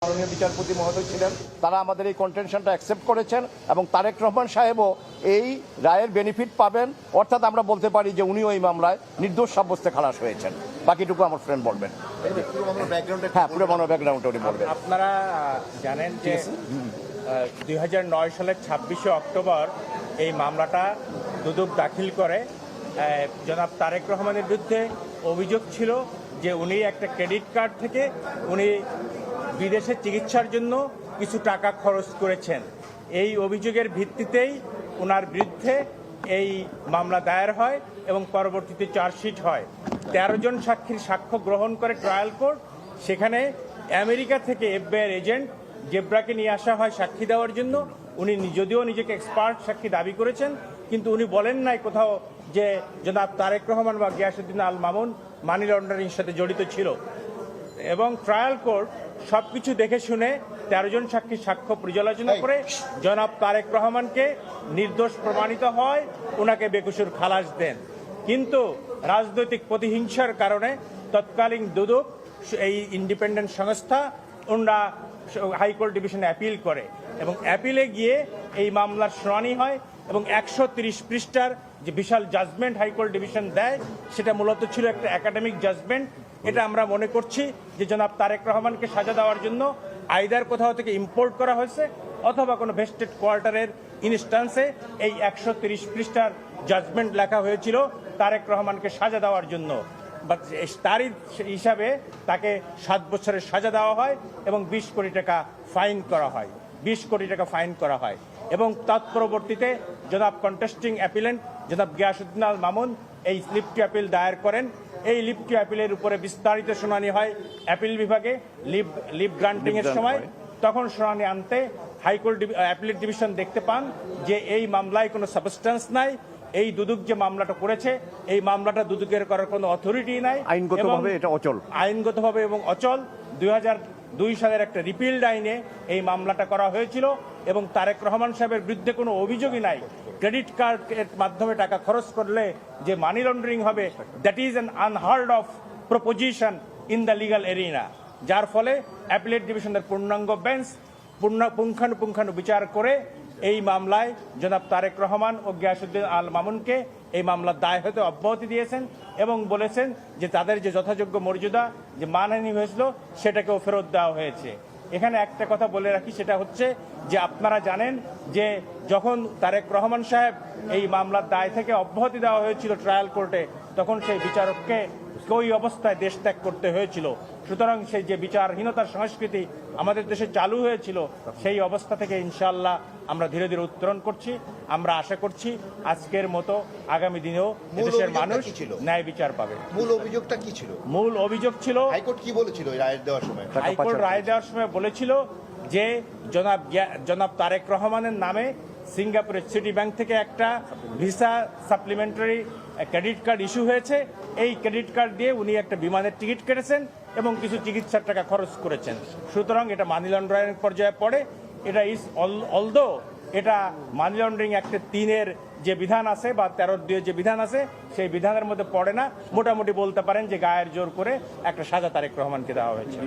মাননীয় বিচারপতি মহোদয় ছিলেন, তারা আমাদের এই কন্টেনশনটা অ্যাকসেপ্ট করেছেন এবং তারেক রহমান সাহেবও এই রায়ের বেনিফিট পাবেন। অর্থাৎ আমরা বলতে পারি যে উনিও এই মামলায় নির্দোষ সাব্যস্তে খালাস হয়েছেন। বাকিটুকু আমার ফ্রেন্ড বলবেন। হ্যাঁ, পুরো মামলার ব্যাকগ্রাউন্ডটা উনি বলবেন। আপনারা জানেন যে 2009 সালের 26শে অক্টোবর এই মামলাটা দুদক দাখিল করে। জনাব তারেক রহমানের বিরুদ্ধে অভিযোগ ছিল যে উনি একটা ক্রেডিট কার্ড থেকে উনি বিদেশে চিকিৎসার জন্য কিছু টাকা খরচ করেছেন। এই অভিযোগের ভিত্তিতেই ওনার বিরুদ্ধে এই মামলা দায়ের হয় এবং পরবর্তীতে চার্জশিট হয়। 13 জন সাক্ষীর সাক্ষ্য গ্রহণ করে ট্রায়াল কোর্ট। সেখানে আমেরিকা থেকে এফবিআই এজেন্ট জেব্রাকে নিয়ে আসা হয় সাক্ষী দেওয়ার জন্য। উনি যদিও নিজেকে এক্সপার্ট সাক্ষী দাবি করেছেন, কিন্তু উনি বলেন নাই কোথাও যে জনাব তারেক রহমান বা গিয়াসউদ্দিন আল মামুন মানি লন্ডারিংয়ের সাথে জড়িত ছিল। এবং ট্রায়াল কোর্ট সবকিছু দেখে শুনে 13 জন সাক্ষীর সাক্ষ্য পর্যালোচনা করে জনাব তারেক রহমানকে নির্দোষ প্রমাণিত হয়, ওনাকে বেকসুর খালাস দেন। কিন্তু রাজনৈতিক প্রতিহিংসার কারণে তৎকালীন দুদক, এই ইন্ডিপেন্ডেন্ট সংস্থা, ওনারা হাইকোর্ট ডিভিশনে অ্যাপিল করে এবং অ্যাপিলে গিয়ে এই মামলার শুনানি হয় এবং 130 পৃষ্ঠার যে বিশাল জাজমেন্ট হাইকোর্ট ডিভিশন দেয়, সেটা মূলত ছিল একটা একাডেমিক জাজমেন্ট। এটা আমরা মনে করছি যে জনাব তারেক রহমানকে সাজা দেওয়ার জন্য আইদার কোথাও থেকে ইম্পোর্ট করা হয়েছে অথবা কোনো ভেস্টেড কোয়ার্টারের ইনস্ট্যান্সে এই 130 পৃষ্ঠার জাজমেন্ট লেখা হয়েছিল তারেক রহমানকে সাজা দেওয়ার জন্য। তারই হিসাবে তাকে 7 বছরের সাজা দেওয়া হয় এবং 20 কোটি টাকা ফাইন করা হয়। 20 কোটি টাকা ফাইন করা হয় এবং তৎপরবর্তীতে জনাব কন্টেস্টিং অ্যাপিলেন্ট জনাব গিয়াসউদ্দিন আল মামুন এই লিভ টু অ্যাপিল দায়ের করেন। এই লিভ টু অ্যাপিলের উপরে বিস্তারিত শুনানি হয় অ্যাপিল বিভাগে লিভ গ্রান্টিং এর সময়। তখন শুনানি আনতে হাইকোর্ট অ্যাপিলেট ডিভিশন দেখতে পান যে এই মামলায় কোনো সাবস্টেন্স নাই। এই দুদক যে মামলাটা করেছে, এই মামলাটা দুদকের করার কোনো অথরিটি নাই, আইনগতভাবে এটা অচল, আইনগতভাবে এবং অচল। 2002 সালের একটা রিপিল্ড আইনে এই মামলাটা করা হয়েছিল এবং তারেক রহমান সাহেবের বিরুদ্ধে কোনো অভিযোগই নাই। ক্রেডিট কার্ডের মাধ্যমে টাকা খরচ করলে যে মানি লন্ডারিং হবে, that is an unheard of proposition in the legal arena. যার ফলে অ্যাপিলেট ডিভিশনের পূর্ণাঙ্গ বেঞ্চ পুঙ্খানুপুঙ্খানু বিচার করে এই মামলায় জনাব তারেক রহমান ও গিয়াসউদ্দিন আল মামুনকে এই মামলার দায় হতে অব্যাহতি দিয়েছেন এবং বলেছেন যে তাদের যে যথাযোগ্য মর্যাদা যে মানহানি হয়েছিল সেটাকেও ফেরত দেওয়া হয়েছে। এখানে একটা কথা বলে রাখি, সেটা হচ্ছে যে আপনারা জানেন যে যখন তারেক রহমান সাহেব এই মামলার দায় থেকে অব্যাহতি দেওয়া হয়েছিল ট্রায়াল কোর্টে, তখন সেই বিচারককে ওই অবস্থায় দেশ ত্যাগ করতে হয়েছিল। সুতরাং সেই যে বিচারহীনতার সংস্কৃতি আমাদের দেশে চালু হয়েছিল, সেই অবস্থা থেকে ইনশাআল্লাহ আমরা ধীরে ধীরে উত্তরণ করছি। আমরা আশা করছি আজকের মতো আগামী দিনেও দেশের মানুষ ন্যায় বিচার পাবে। মূল অভিযোগটা কি ছিল? মূল অভিযোগ ছিল, হাইকোর্ট কি বলেছিল রায় দেওয়ার সময়? হাইকোর্ট রায় দেওয়ার সময় বলেছিল যে জনাব তারেক রহমানের নামে সিঙ্গাপুরের সিটি ব্যাংক থেকে একটা visa supplementary credit card issue হয়েছে। এই ক্রেডিট কার্ড দিয়ে উনি একটা বিমানের টিকিট কেটেছেন এবং কিছু চিকিৎসার টাকা খরচ করেছেন। সুতরাং এটা মানি লন্ডারিং পর্যায়ে পড়ে। এটা ইজ অলদো এটা মানি লন্ডারিং অ্যাক্টে 3-এর যে বিধান আছে বা 13-2 যে বিধান আছে, সেই বিধানের মধ্যে পড়ে না। মোটামুটি বলতে পারেন যে গায়ের জোর করে একটা সাজা তারেক রহমানকে দেওয়া হয়েছে।